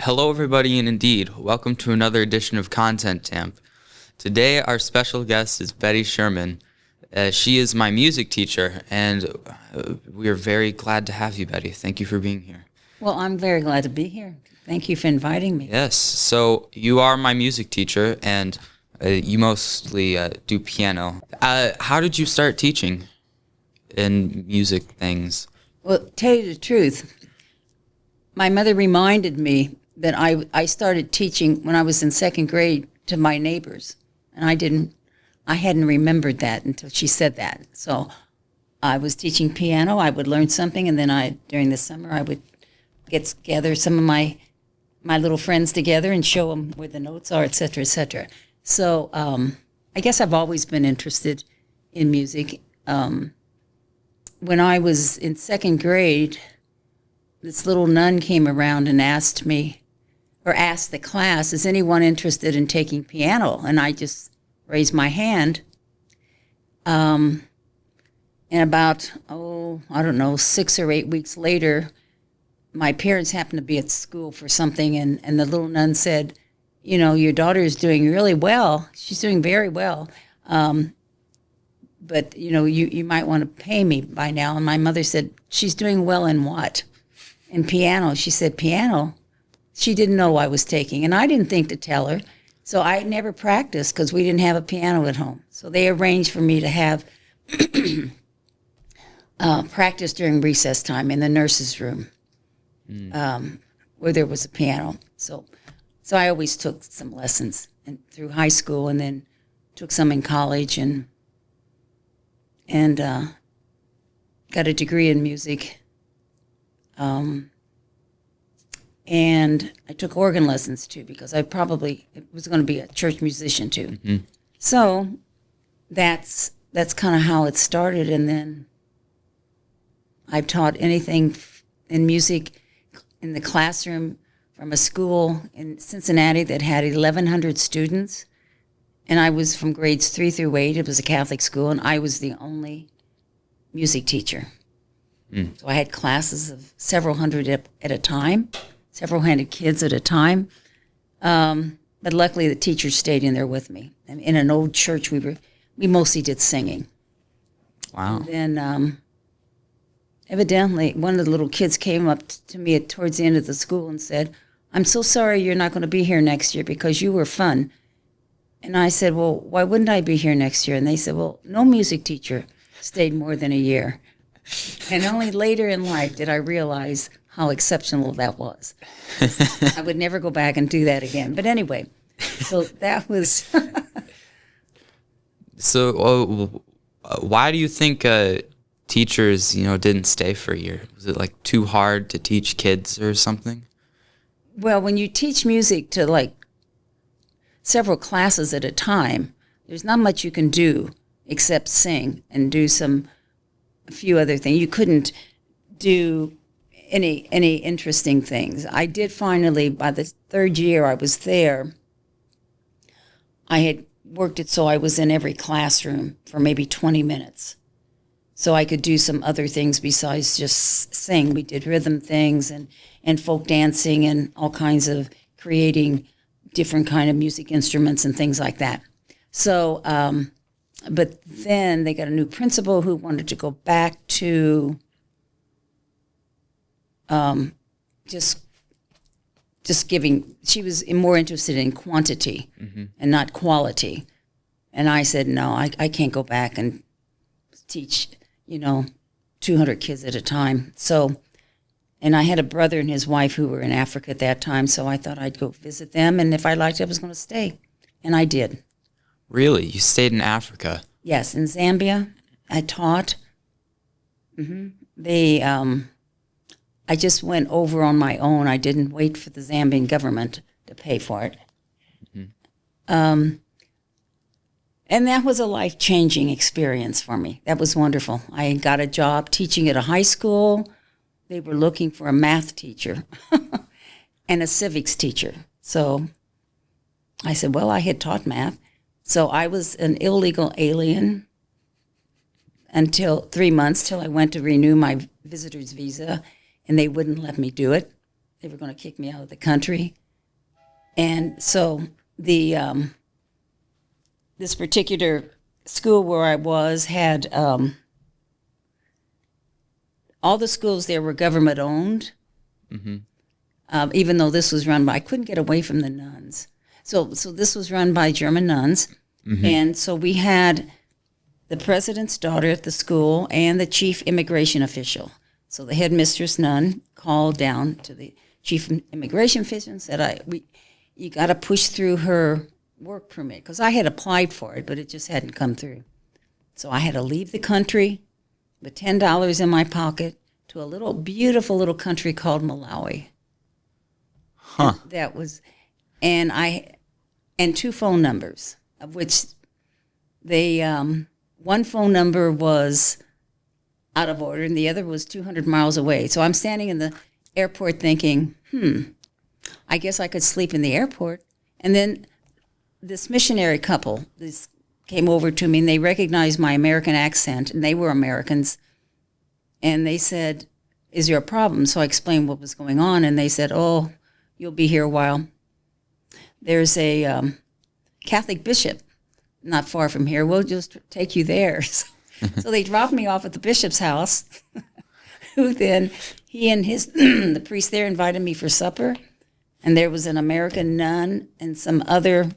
Hello, everybody, and indeed, welcome to another edition of Content Tamp. Today, our special guest is Betty Sherman. She is my music teacher, and we are very glad to have you, Betty. Thank you for being here. Well, I'm very glad to be here. Thank you for inviting me. Yes, so you are my music teacher, and you mostly do piano. How did you start teaching in music things? Well, to tell you the truth, my mother reminded me that I started teaching when I was in second grade to my neighbors, and I hadn't remembered that until she said that. So I was teaching piano. I would learn something, and then during the summer I would get together some of my little friends together and show them where the notes are, et cetera, et cetera. So I guess I've always been interested in music. When I was in second grade, this little nun came around and asked the class, is anyone interested in taking piano? And I just raised my hand. And about, 6 or 8 weeks later, my parents happened to be at school for something, and the little nun said, you know, your daughter is doing really well. She's doing very well. But, you know, you might want to pay me by now. And my mother said, she's doing well in what? In piano. She said, piano? She didn't know I was taking, and I didn't think to tell her. So I never practiced because we didn't have a piano at home. So they arranged for me to have practice during recess time in the nurse's room where there was a piano. So I always took some lessons through high school, and then took some in college, and got a degree in music. And I took organ lessons too, because I probably was going to be a church musician too. Mm-hmm. So that's kind of how it started. And then I've taught anything in music in the classroom from a school in Cincinnati that had 1,100 students. And I was from grades 3 through 8. It was a Catholic school, and I was the only music teacher. Mm. So I had classes of several hundred at a time, several hundred kids at a time. But luckily the teachers stayed in there with me. And in an old church, we mostly did singing. Wow. And then evidently one of the little kids came up to me towards the end of the school and said, I'm so sorry you're not going to be here next year because you were fun. And I said, well, why wouldn't I be here next year? And they said, well, no music teacher stayed more than a year. And only later in life did I realize how exceptional that was. I would never go back and do that again. But anyway, so that was... So why do you think teachers, didn't stay for a year? Was it like too hard to teach kids or something? Well, when you teach music to like several classes at a time, there's not much you can do except sing and do a few other things. You couldn't do any interesting things. I did finally, by the third year I was there, I had worked it so I was in every classroom for maybe 20 minutes. So I could do some other things besides just sing. We did rhythm things and folk dancing and all kinds of creating different kind of music instruments and things like that. So, but then they got a new principal who wanted to go back to just giving. She was more interested in quantity and not quality. And I said, no, I can't go back and teach, 200 kids at a time. So, and I had a brother and his wife who were in Africa at that time, so I thought I'd go visit them, and if I liked it, I was going to stay. And I did. Really? You stayed in Africa? Yes, in Zambia. I taught. Mm-hmm. I just went over on my own. I didn't wait for the Zambian government to pay for it. Mm-hmm. And that was a life-changing experience for me. That was wonderful. I got a job teaching at a high school. They were looking for a math teacher and a civics teacher. So I said, well, I had taught math. So I was an illegal alien until 3 months, till I went to renew my visitor's visa, and they wouldn't let me do it. they were going to kick me out of the country. And so the this particular school where I was had all the schools there were government owned. Even though this was run by, I couldn't get away from the nuns. So this was run by German nuns. And so we had the president's daughter at the school and the chief immigration official. So the headmistress nun called down to the chief immigration official and said, you got to push through her work permit, because I had applied for it, but it just hadn't come through. So I had to leave the country with $10 in my pocket to a beautiful little country called Malawi. Huh. That was, and 2 phone numbers, of which they, one phone number was out of order and the other was 200 miles away. So I'm standing in the airport thinking, I guess I could sleep in the airport. And then this missionary couple came over to me and they recognized my American accent, and they were Americans. And they said, is there a problem? So I explained what was going on, and they said, oh, you'll be here a while. There's a Catholic bishop not far from here. We'll just take you there. So they dropped me off at the bishop's house, who then, he and the priest there invited me for supper. And there was an American nun and some other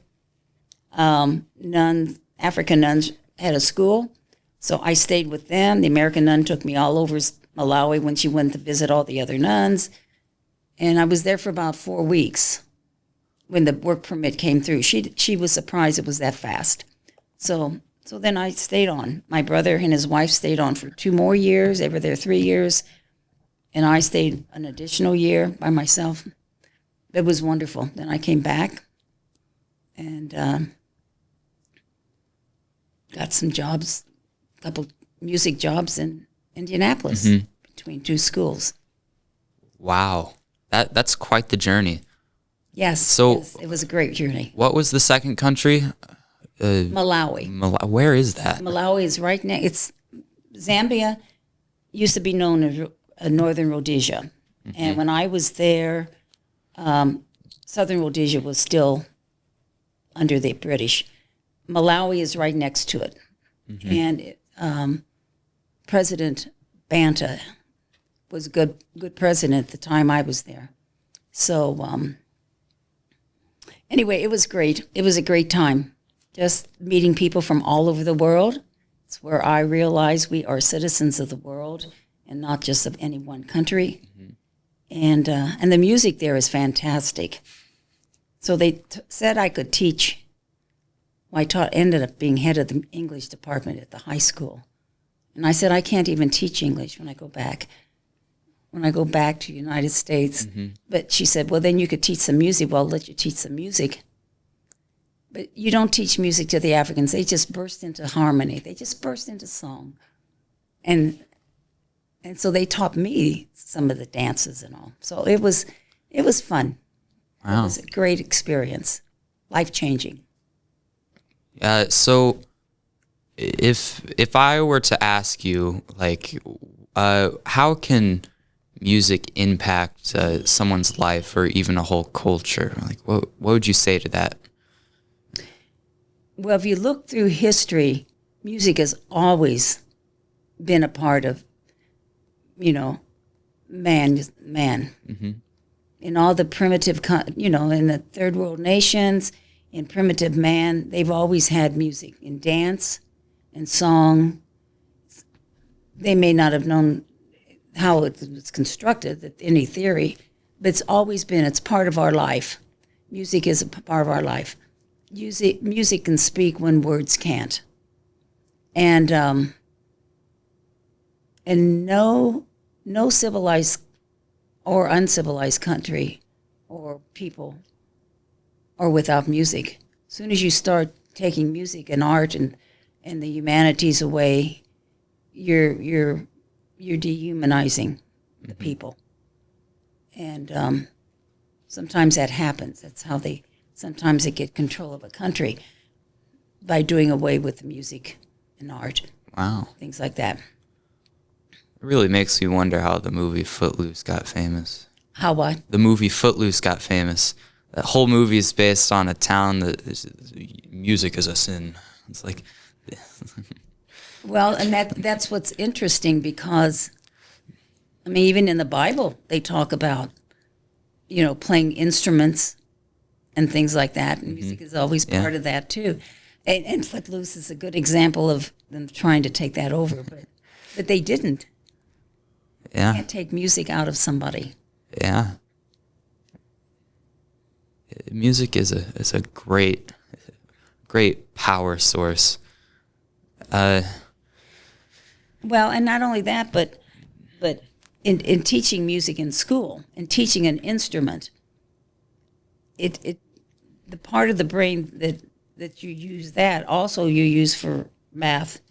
African nuns had a school. So I stayed with them. The American nun took me all over Malawi when she went to visit all the other nuns. And I was there for about 4 weeks when the work permit came through. She was surprised it was that fast. So then I stayed on. My brother and his wife stayed on for 2 more years. They were there 3 years. And I stayed an additional year by myself. It was wonderful. Then I came back and got some jobs, a couple music jobs in Indianapolis between 2 schools. Wow. That's quite the journey. Yes, So yes, it was a great journey. what was the second country? Malawi. Where is that? Malawi is right next. It's Zambia used to be known as Northern Rhodesia. And when I was there, Southern Rhodesia was still under the British. Malawi is right next to it. And President Banta was a good president at the time I was there. So anyway, it was great. It was a great time. Just meeting people from all over the world. It's where I realized we are citizens of the world and not just of any one country. And the music there is fantastic. So they said I could teach. Well, ended up being head of the English department at the high school. And I said, I can't even teach English when I go back. When I go back to the United States. But she said, well, then you could teach some music. Well, I'll let you teach some music. But you don't teach music to the Africans. They just burst into harmony. They just burst into song. And so they taught me some of the dances and all. So it was fun. Wow. It was a great experience, life-changing. So if I were to ask you, like, how can music impact someone's life or even a whole culture? Like, what would you say to that? Well, if you look through history, music has always been a part of, man. In all the primitive, in the third world nations, in primitive man, they've always had music in dance and song. They may not have known how it was constructed, any theory, but it's part of our life. Music is a part of our life. Music can speak when words can't. And no civilized or uncivilized country or people are without music. As soon as you start taking music and art and the humanities away, you're dehumanizing the people. And sometimes that happens. That's how sometimes they get control of a country by doing away with the music and art. Wow. Things like that. It really makes me wonder how the movie Footloose got famous. How what? The movie Footloose got famous. That whole movie is based on a town that music is a sin. It's like, Well, and that's what's interesting because, I mean, even in the Bible, they talk about, playing instruments and things like that. And music is always part of that too. And Footloose is a good example of them trying to take that over, but they didn't. yeah, You can't take music out of somebody. yeah. Music is a great power source. Well, and not only that, but in teaching music in school and teaching an instrument, it the part of the brain that you use that also you use for math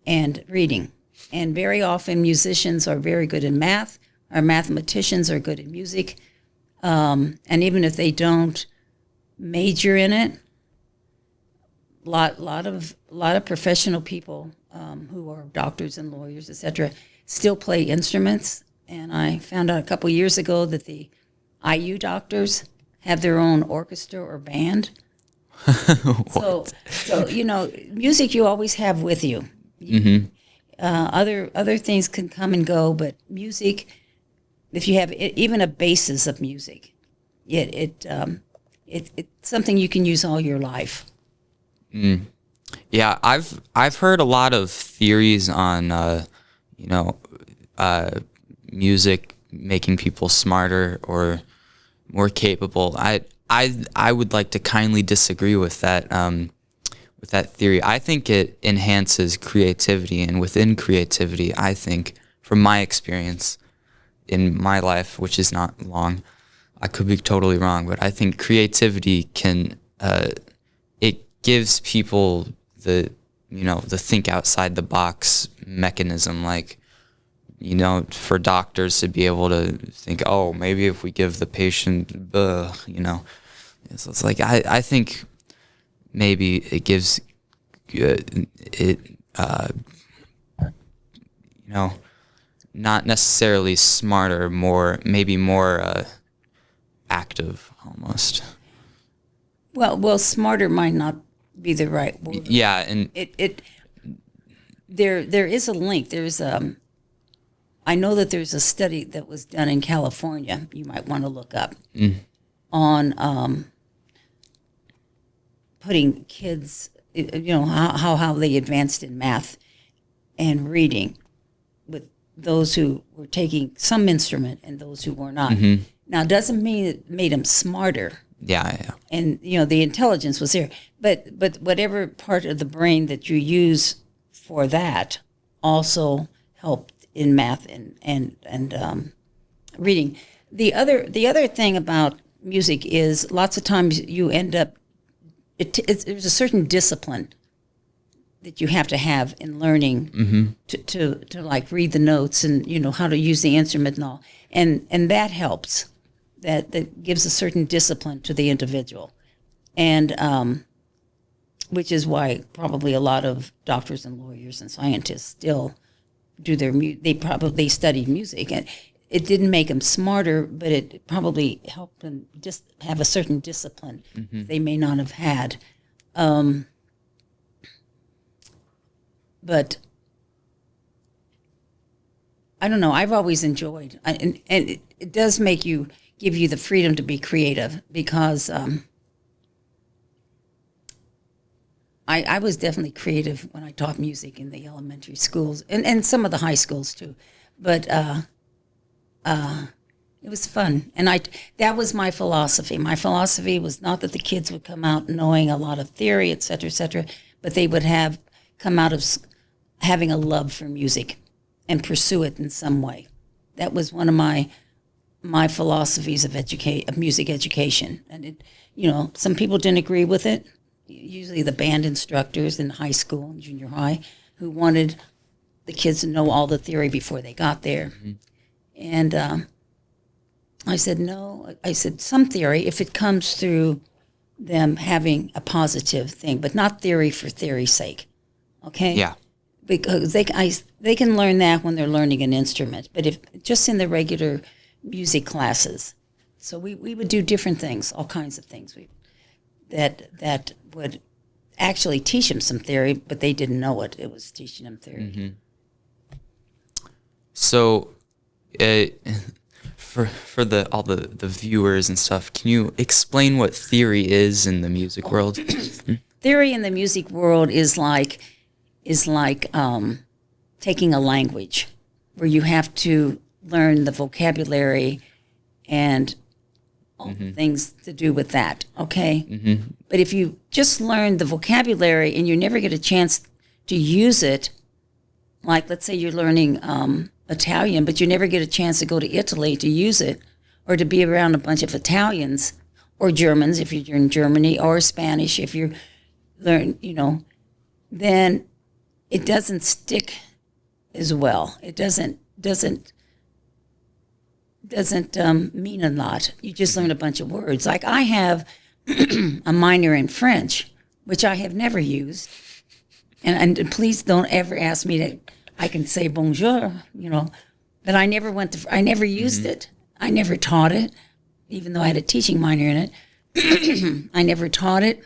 and reading. And very often musicians are very good in math. Our mathematicians are good in music. And even if they don't major in it, lot of professional people who are doctors and lawyers, etc., still play instruments. And I found out a couple years ago that the IU doctors have their own orchestra or band. so music you always have with you. Mm-hmm. Other things can come and go, but music, if you have even a basis of music, it's something you can use all your life. Yeah, I've heard a lot of theories on music making people smarter or more capable. I would like to kindly disagree with that theory. I think it enhances creativity, and within creativity, I think, from my experience in my life, which is not long, I could be totally wrong, but I think creativity can it gives people the think outside the box mechanism, like, for doctors to be able to think, oh, maybe if we give the patient, so it's like I think maybe it gives not necessarily smarter, maybe more active almost. Well, smarter might not be the right word. Yeah, and there is a link. I know that there's a study that was done in California. You might want to look up on putting kids, how they advanced in math and reading with those who were taking some instrument and those who were not. Mm-hmm. Now, it doesn't mean it made them smarter. Yeah. And the intelligence was there, but whatever part of the brain that you use for that also helped in math and reading. The other thing about music is lots of times you end up there's a certain discipline that you have to have in learning to like read the notes and how to use the instrument and all, and that helps. That gives a certain discipline to the individual, and which is why probably a lot of doctors and lawyers and scientists still do they studied music, and it didn't make them smarter, but it probably helped them just have a certain discipline they may not have had. But I don't know. I've always enjoyed, and it does give you the freedom to be creative, because I was definitely creative when I taught music in the elementary schools and some of the high schools too. But it was fun. And that was my philosophy. My philosophy was not that the kids would come out knowing a lot of theory, et cetera, but they would come out of having a love for music and pursue it in some way. That was one of my philosophies of music education. And some people didn't agree with it. Usually the band instructors in high school and junior high, who wanted the kids to know all the theory before they got there. Mm-hmm. And I said, no. I said, some theory, if it comes through them having a positive thing, but not theory for theory's sake. Okay? Yeah. Because they can learn that when they're learning an instrument. But if just in the regular music classes. So we would do different things, all kinds of things that would actually teach them some theory, but they didn't know it. It was teaching them theory. Mm-hmm. So, for all the viewers and stuff, can you explain what theory is in the music world? Theory in the music world is like taking a language where you have to learn the vocabulary and all the things to do with that, okay? Mm-hmm. But if you just learn the vocabulary and you never get a chance to use it, like let's say you're learning Italian, but you never get a chance to go to Italy to use it or to be around a bunch of Italians or Germans if you're in Germany, or Spanish if you learn, then it doesn't stick as well. It doesn't mean a lot. You just learn a bunch of words. Like I have a minor in French, which I have never used. And please don't ever ask me to, I can say bonjour, but I never used it. I never taught it, even though I had a teaching minor in it. I never taught it.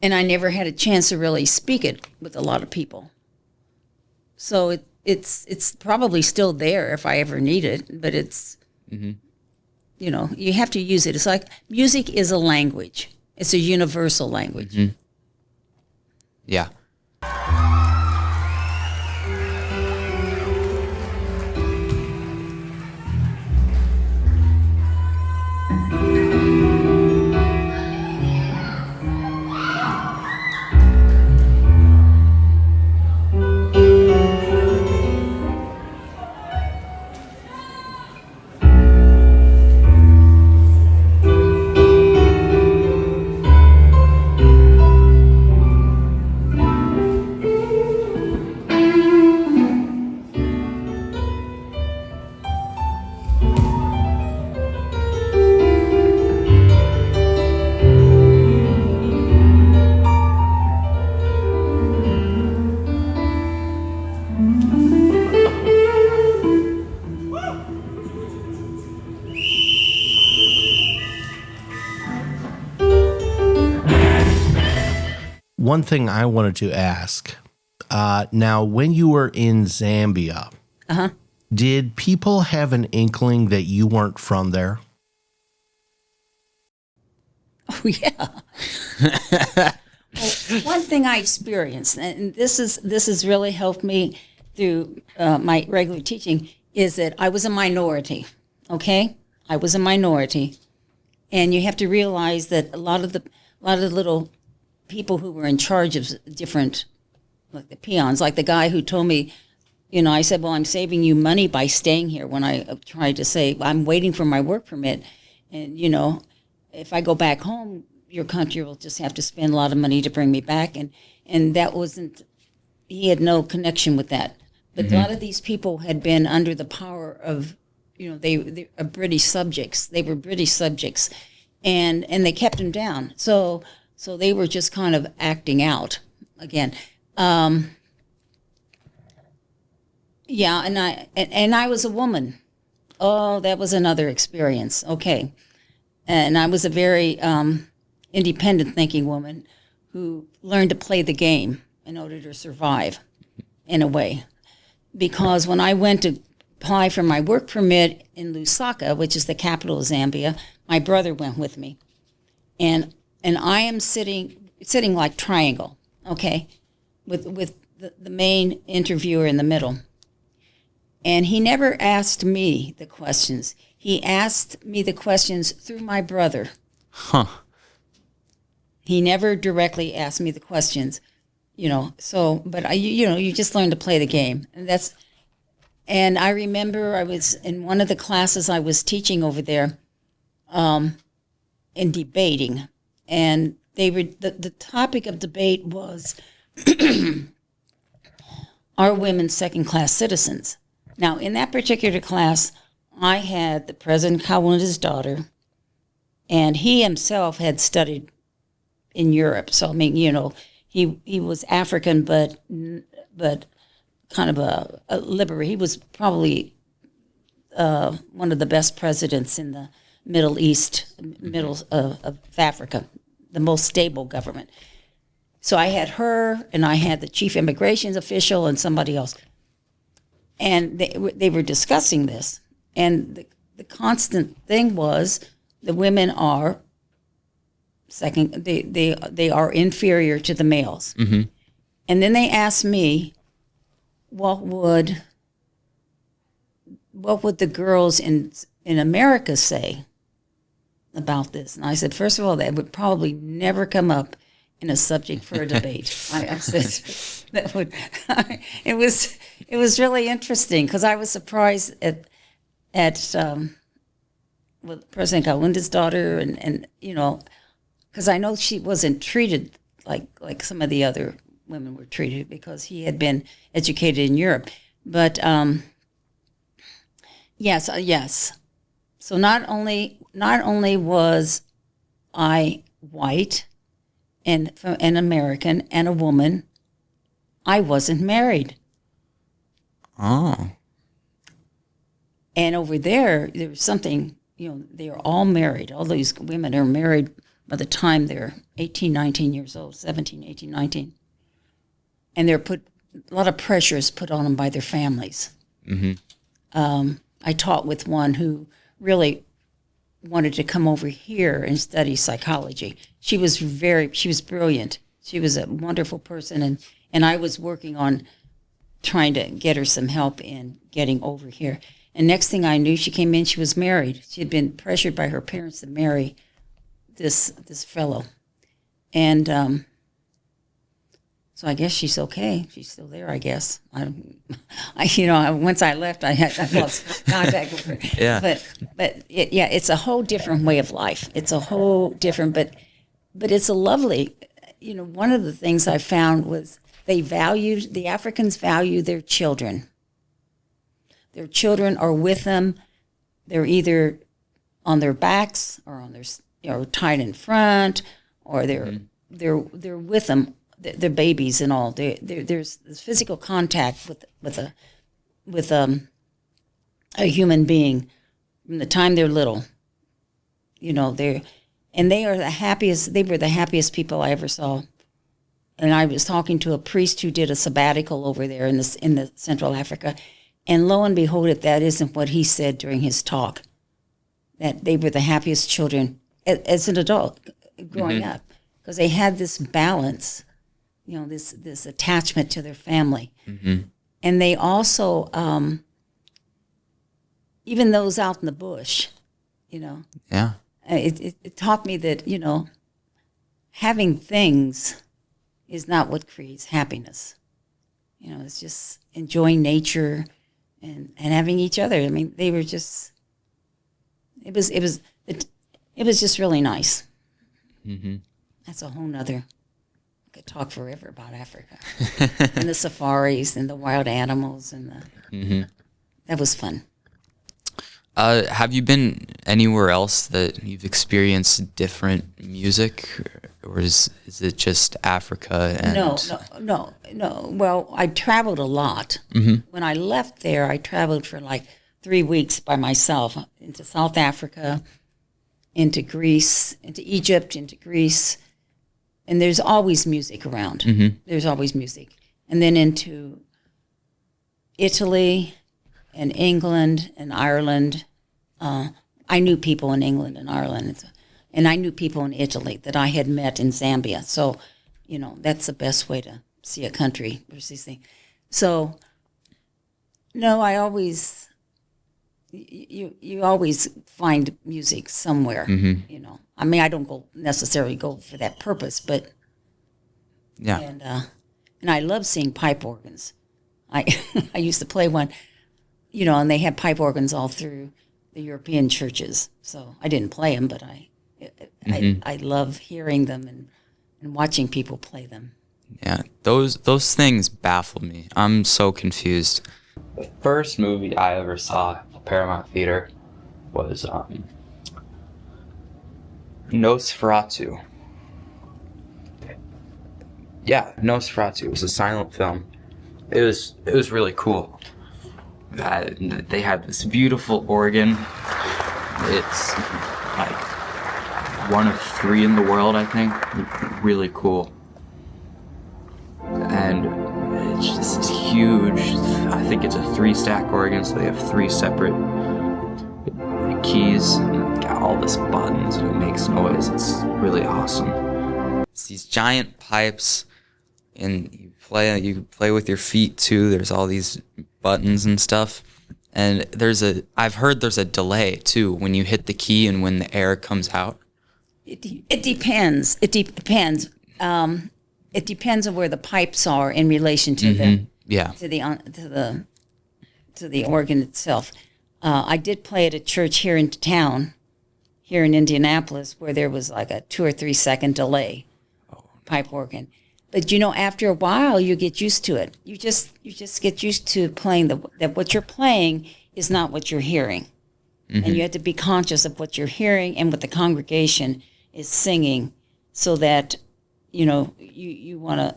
And I never had a chance to really speak it with a lot of people. So it's probably still there if I ever need it, but it's, you have to use it. It's like music is a language. It's a universal language. Mm-hmm. Yeah. One thing I wanted to ask, now when you were in Zambia, did people have an inkling that you weren't from there? Oh, yeah. Well, one thing I experienced, and this has really helped me through my regular teaching, is that I was a minority, okay? I was a minority. And you have to realize that a lot of the little people who were in charge of different, like the peons, like the guy who told me, I said, well, I'm saving you money by staying here, when I tried to say, I'm waiting for my work permit. And, if I go back home, your country will just have to spend a lot of money to bring me back. And that wasn't, he had no connection with that. But a lot of these people had been under the power of, they are British subjects. They were British subjects. And they kept him down. So they were just kind of acting out again. Yeah, and I was a woman. Oh, that was another experience. Okay. And I was a very independent thinking woman who learned to play the game in order to survive, in a way. Because when I went to apply for my work permit in Lusaka, which is the capital of Zambia, my brother went with me. And I am sitting like triangle, okay, with the main interviewer in the middle. And he never asked me the questions. He asked me the questions through my brother. Huh. He never directly asked me the questions, so, but you just learn to play the game. And I remember I was in one of the classes I was teaching over there, in debating. And they were the topic of debate was, are women second-class citizens? Now, in that particular class, I had the President Kawunda's daughter, and he himself had studied in Europe. So, I mean, he was African, but kind of a liberal. He was probably one of the best presidents in the Middle East, middle of Africa, the most stable government. So I had her, and I had the chief immigration official and somebody else. And they were discussing this. And the constant thing was the women are they are inferior to the males. Mm-hmm. And then they asked me, what would the girls in America say about this? And I said, first of all, that would probably never come up in a subject for a debate. I said that would. It was really interesting because I was surprised at with President Kaunda's daughter, and because I know she wasn't treated like some of the other women were treated because he had been educated in Europe, but. Yes. So not only was I white and an American and a woman, I wasn't married. Oh. And over there was something, they are all married. All these women are married by the time they're 18, 19 years old, 17, 18, 19. And a lot of pressure is put on them by their families. Mm-hmm. I taught with one who really wanted to come over here and study psychology. She was brilliant. She was a wonderful person, and I was working on trying to get her some help in getting over here. And next thing I knew, she came in, she was married. She had been pressured by her parents to marry this fellow. And so I guess she's okay. She's still there, I guess. Once I left, I lost contact with her. Yeah. But it's a whole different way of life. It's a whole different, but it's a lovely. One of the things I found was the Africans value their children. Their children are with them. They're either on their backs or on their, tied in front, or they're with them. They're babies and all. There's this physical contact with a human being from the time they're little. They are the happiest. They were the happiest people I ever saw. And I was talking to a priest who did a sabbatical over there in the Central Africa, and lo and behold, that isn't what he said during his talk. That they were the happiest children as an adult growing up, because they had this balance. This attachment to their family. Mm-hmm. And they also, even those out in the bush, Yeah. It taught me that, having things is not what creates happiness. It's just enjoying nature and having each other. I mean, they were just, it was just really nice. Mm-hmm. That's a whole nother. Could talk forever about Africa and the safaris and the wild animals and that was fun. Have you been anywhere else that you've experienced different music, or is it just Africa? And No. Well, I traveled a lot. Mm-hmm. When I left there, I traveled for like 3 weeks by myself into South Africa, into Greece, into Egypt, into Greece. And there's always music around. Mm-hmm. There's always music. And then into Italy and England and Ireland. I knew people in England and Ireland. And I knew people in Italy that I had met in Zambia. So, that's the best way to see a country. So, no, I always, you always find music somewhere, I mean, I don't necessarily go for that purpose, but yeah. And I love seeing pipe organs. I used to play one, and they had pipe organs all through the European churches. So I didn't play them, but I love hearing them and watching people play them. Yeah, those things baffle me. I'm so confused. The first movie I ever saw at Paramount Theater was Nosferatu. Yeah, Nosferatu. It was a silent film. It was really cool. they have this beautiful organ. It's like one of 3 in the world, I think. Really cool. And it's just this huge, I think it's a 3-stack organ, so they have 3 separate keys. And got all this buttons and it makes noise. It's really awesome. It's these giant pipes, and you play with your feet too. There's all these buttons and stuff. And I've heard there's a delay too when you hit the key and when the air comes out. It depends. It depends. It depends on where the pipes are in relation to the organ itself. I did play at a church here in town, here in Indianapolis, where there was like a 2 or 3 second delay, pipe organ. But after a while, you get used to it. You just get used to playing that what you're playing is not what you're hearing, and you have to be conscious of what you're hearing and what the congregation is singing, so that you want to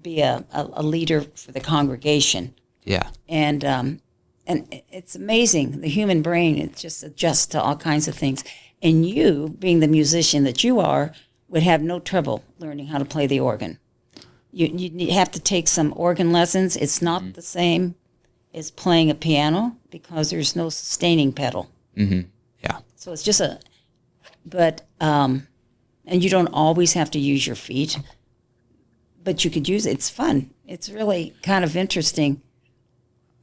be a leader for the congregation. Yeah. And it's amazing, the human brain. It just adjusts to all kinds of things. And you, being the musician that you are, would have no trouble learning how to play the organ. You have to take some organ lessons. It's not the same as playing a piano because there's no sustaining pedal. Mm-hmm. Yeah. So it's just and you don't always have to use your feet, but you could use it. It's fun. It's really kind of interesting.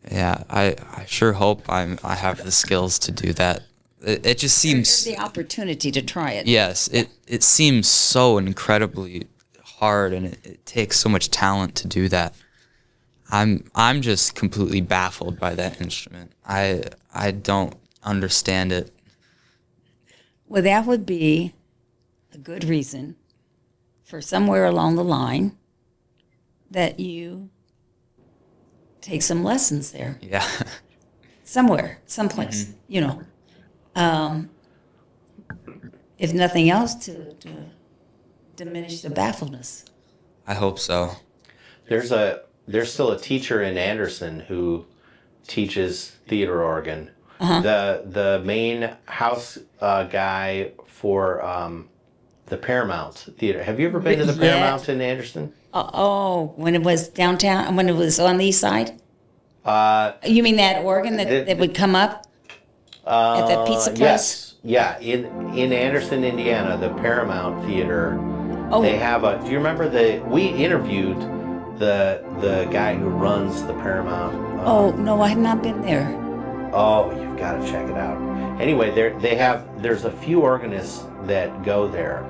Yeah, I sure hope I have the skills to do that. It just seems the opportunity to try it. Yes, it seems so incredibly hard, and it takes so much talent to do that. I'm just completely baffled by that instrument. I don't understand it. Well, that would be a good reason for somewhere along the line that you take some lessons there. Yeah. Someplace, if nothing else, to diminish the baffledness. I hope so. There's still a teacher in Anderson who teaches theater organ. The main house guy for the Paramount Theater. Have you ever been to the Paramount in Anderson? When it was downtown, when it was on the east side? You mean that organ that would come up at that pizza place? Yes. Yeah, in Anderson, Indiana, the Paramount Theater. Oh. They have do you remember we interviewed the guy who runs the Paramount. No, I have not been there. Oh, you've got to check it out. Anyway, there's a few organists that go there,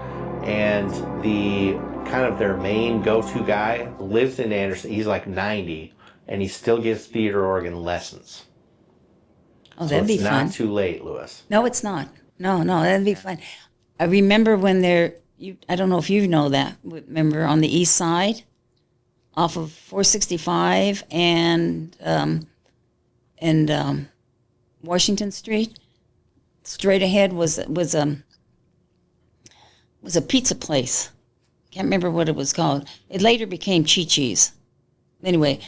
and the kind of their main go-to guy lives in Anderson. He's like 90, and he still gives theater organ lessons. Oh, that'd be fun. It's not too late, Louis. No, it's not. No, that'd be fun. I remember when I don't know if you know that. Remember on the east side, off of 465 and Washington Street, straight ahead was a pizza place. Can't remember what it was called. It later became Chi-Chi's. Anyway,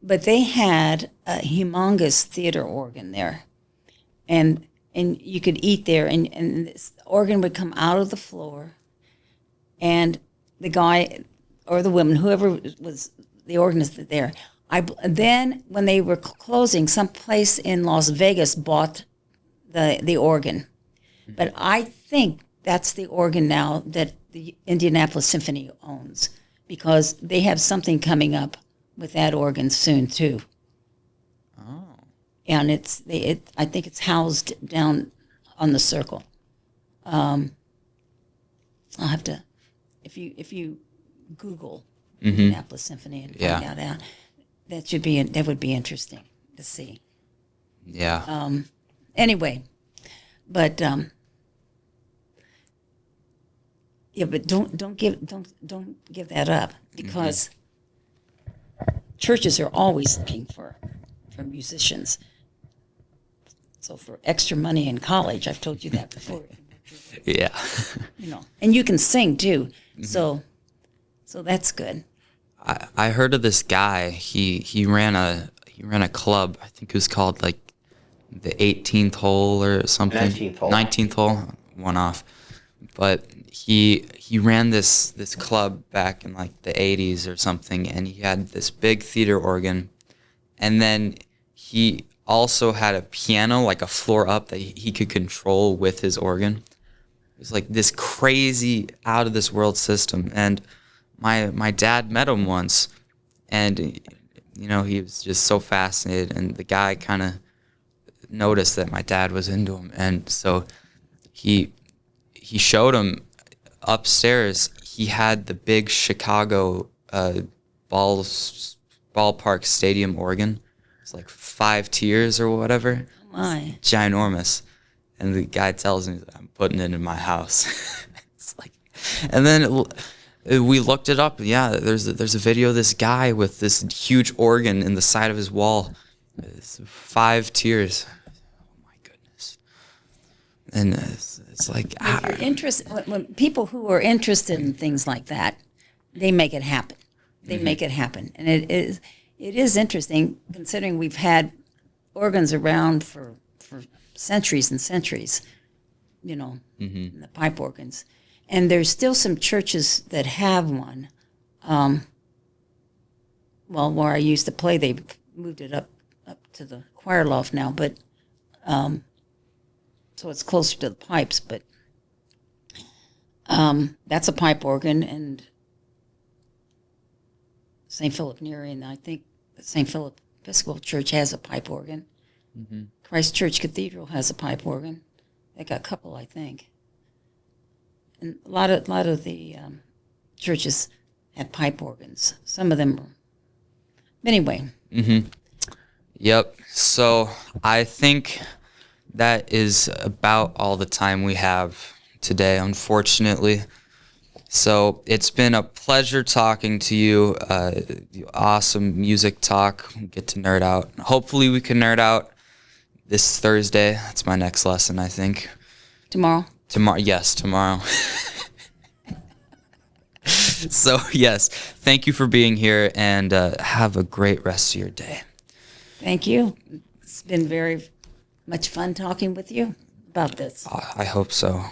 but they had a humongous theater organ there, and you could eat there, and this organ would come out of the floor, and the guy or the woman, whoever was the organist there. Then when they were closing, some place in Las Vegas bought the organ. But I think that's the organ now that the Indianapolis Symphony owns, because they have something coming up with that organ soon too. Oh. And I think it's housed down on the Circle. I'll have to, if you Google Indianapolis Symphony and find out. That would be interesting to see. Yeah. Anyway, but but don't give that up, because churches are always looking for musicians. So for extra money in college, I've told you that before. Yeah. And you can sing too. So that's good. I heard of this guy. He ran ran a club. I think it was called like the 18th hole or something. 19th hole. 19th hole, one off. But he ran this club back in like the 80s or something, and he had this big theater organ, and then he also had a piano, like a floor up, that he could control with his organ. It was like this crazy out of this world system. And my dad met him once, and you know, he was just so fascinated, and the guy kind of noticed that my dad was into him, and so he showed him upstairs. He had the big Chicago ballpark stadium organ. It's like 5 tiers or whatever. Oh my. It's ginormous. And the guy tells me, I'm putting it in my house. It's like, and then we looked it up. Yeah, there's a video of this guy with this huge organ in the side of his wall. It's 5 tiers. Oh my goodness. And it's like, When people who are interested in things like that, they make it happen. They make it happen, and it is interesting considering we've had organs around for centuries and centuries, you know, the pipe organs, and there's still some churches that have one. Well, where I used to play, they've moved it up to the choir loft now, but so it's closer to the pipes, but that's a pipe organ, and St. Philip Neri, and I think St. Philip Episcopal Church has a pipe organ. Christ Church Cathedral has a pipe organ. They got a couple, I think. And a lot of the churches have pipe organs. Some of them are. Anyway. Yep. So I think that is about all the time we have today, unfortunately. So it's been a pleasure talking to you. Awesome music talk. Get to nerd out. Hopefully we can nerd out this Thursday. That's my next lesson, I think. Tomorrow? Yes, tomorrow. So, yes, thank you for being here, and have a great rest of your day. Thank you. It's been very much fun talking with you about this. I hope so.